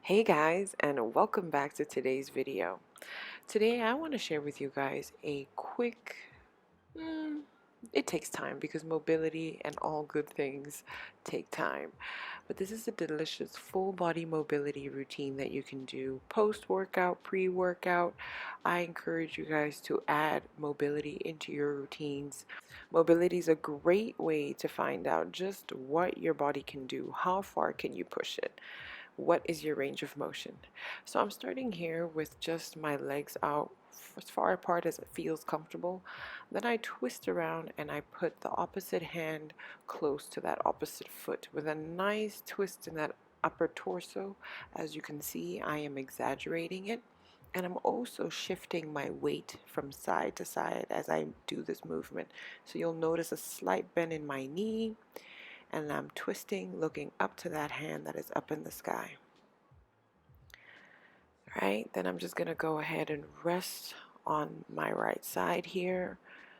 Hey guys, and welcome back to today's video. Today I want to share with you guys a quick, it takes time because mobility and all good things take time. But this is a delicious full body mobility routine that you can do post-workout, pre-workout. I encourage you guys to add mobility into your routines. Mobility is a great way to find out just what your body can do, how far can you push it. What is your range of motion? So I'm starting here with just my legs out as far apart as it feels comfortable. Then I twist around and I put the opposite hand close to that opposite foot with a nice twist in that upper torso. As you can see, I am exaggerating it. And I'm also shifting my weight from side to side as I do this movement. So you'll notice a slight bend in my knee, and I'm twisting, looking up to that hand that is up in the sky. Right, then I'm just going to go ahead and rest on my right side here.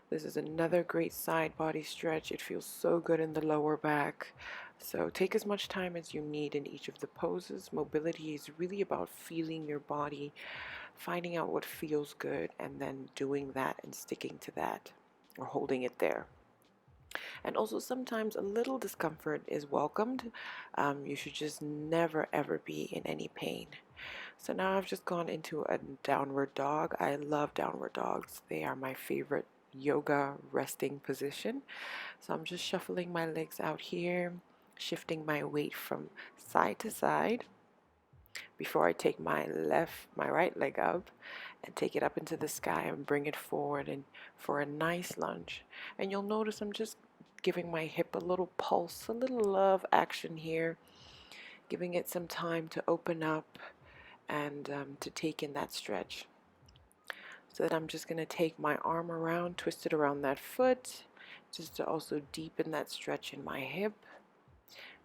This is another great side body stretch. It feels so good in the lower back. So take as much time as you need in each of the poses. Mobility is really about feeling your body, finding out what feels good, and then doing that and sticking to that or holding it there. And also sometimes a little discomfort is welcomed. You should just never ever be in any pain. So now I've just gone into a downward dog. I love downward dogs. They are my favorite yoga resting position. So I'm just shuffling my legs out here, shifting my weight from side to side before I take my right leg up and take it up into the sky and bring it forward and for a nice lunge. And you'll notice I'm just giving my hip a little pulse, a little love action here, giving it some time to open up and to take in that stretch. So that I'm just going to take my arm around, twist it around that foot, just to also deepen that stretch in my hip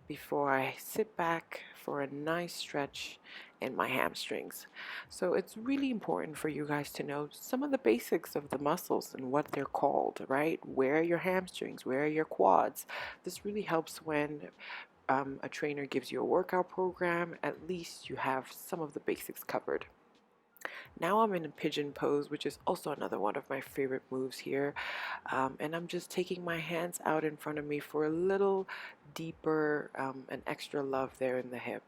before I sit back for a nice stretch in my hamstrings. So it's really important for you guys to know some of the basics of the muscles and what they're called, right? Where are your hamstrings? Where are your quads? This really helps when a trainer gives you a workout program. At least you have some of the basics covered. Now I'm in a pigeon pose, which is also another one of my favorite moves here. And I'm just taking my hands out in front of me for a little deeper and extra love there in the hip.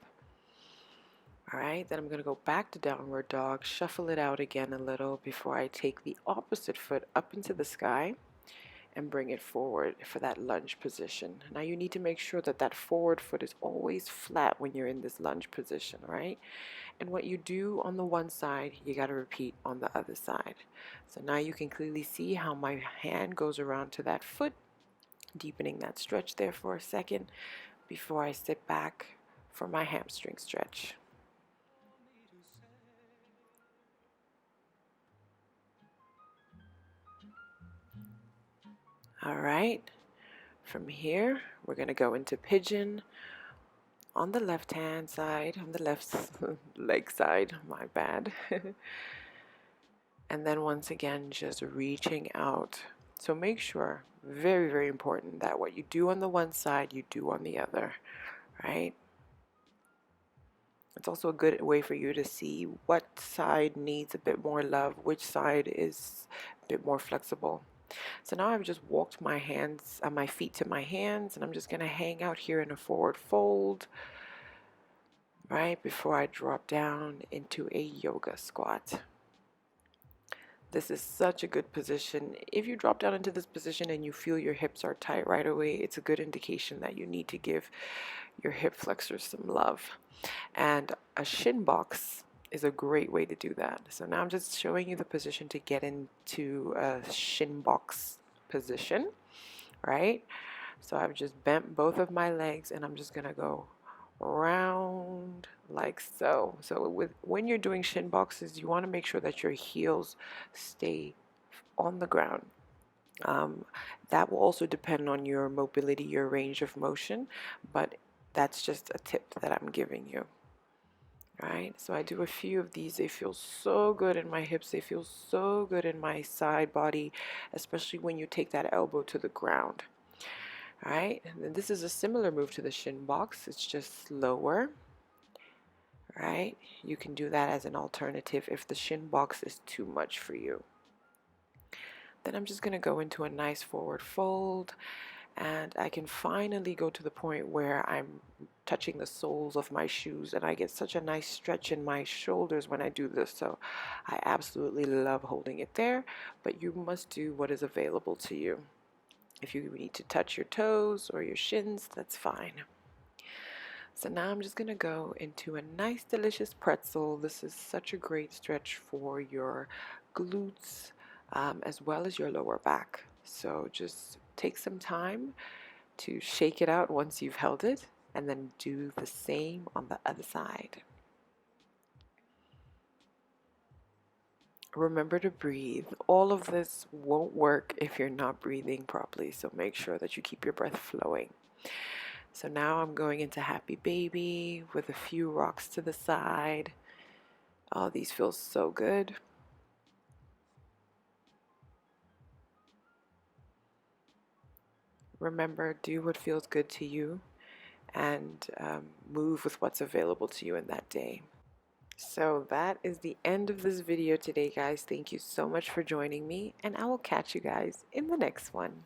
Alright, then I'm going to go back to downward dog, shuffle it out again a little before I take the opposite foot up into the sky and bring it forward for that lunge position. Now you need to make sure that that forward foot is always flat when you're in this lunge position, right? And what you do on the one side, you got to repeat on the other side. So now you can clearly see how my hand goes around to that foot, deepening that stretch there for a second before I sit back for my hamstring stretch. All right, from here, we're going to go into pigeon on the left hand side, on the left leg side, my bad. And then once again, just reaching out. So make sure, very, very important, that what you do on the one side, you do on the other, right? It's also a good way for you to see what side needs a bit more love, which side is a bit more flexible. So now I've just walked my hands, my feet to my hands, and I'm just going to hang out here in a forward fold, right, before I drop down into a yoga squat. This is such a good position. If you drop down into this position and you feel your hips are tight right away, it's a good indication that you need to give your hip flexors some love. And a shin box is a great way to do that. So now I'm just showing you the position to get into a shin box position, right? So I've just bent both of my legs and I'm just going to go round like so. So when you're doing shin boxes, you want to make sure that your heels stay on the ground. That will also depend on your mobility, your range of motion, but that's just a tip that I'm giving you. Right, so I do a few of these. They feel so good in my hips. They feel so good in my side body, especially when you take that elbow to the ground. All right, and then this is a similar move to the shin box. It's just slower, right? You can do that as an alternative if the Shin Box is too much for you. Then I'm just going to go into a nice forward fold, and I can finally go to the point where I'm touching the soles of my shoes, and I get such a nice stretch in my shoulders when I do this. So I absolutely love holding it there, but you must do what is available to you. If you need to touch your toes or your shins, that's fine. So now I'm just going to go into a nice delicious pretzel. This is such a great stretch for your glutes as well as your lower back. So just take some time to shake it out once you've held it, and then do the same on the other side. Remember to breathe. All of this won't work if you're not breathing properly, so make sure that you keep your breath flowing. So now I'm going into Happy Baby with a few rocks to the side. Oh, these feel so good. Remember, do what feels good to you, and move with what's available to you in that day. So that is the end of this video today, guys. Thank you so much for joining me, and I will catch you guys in the next one.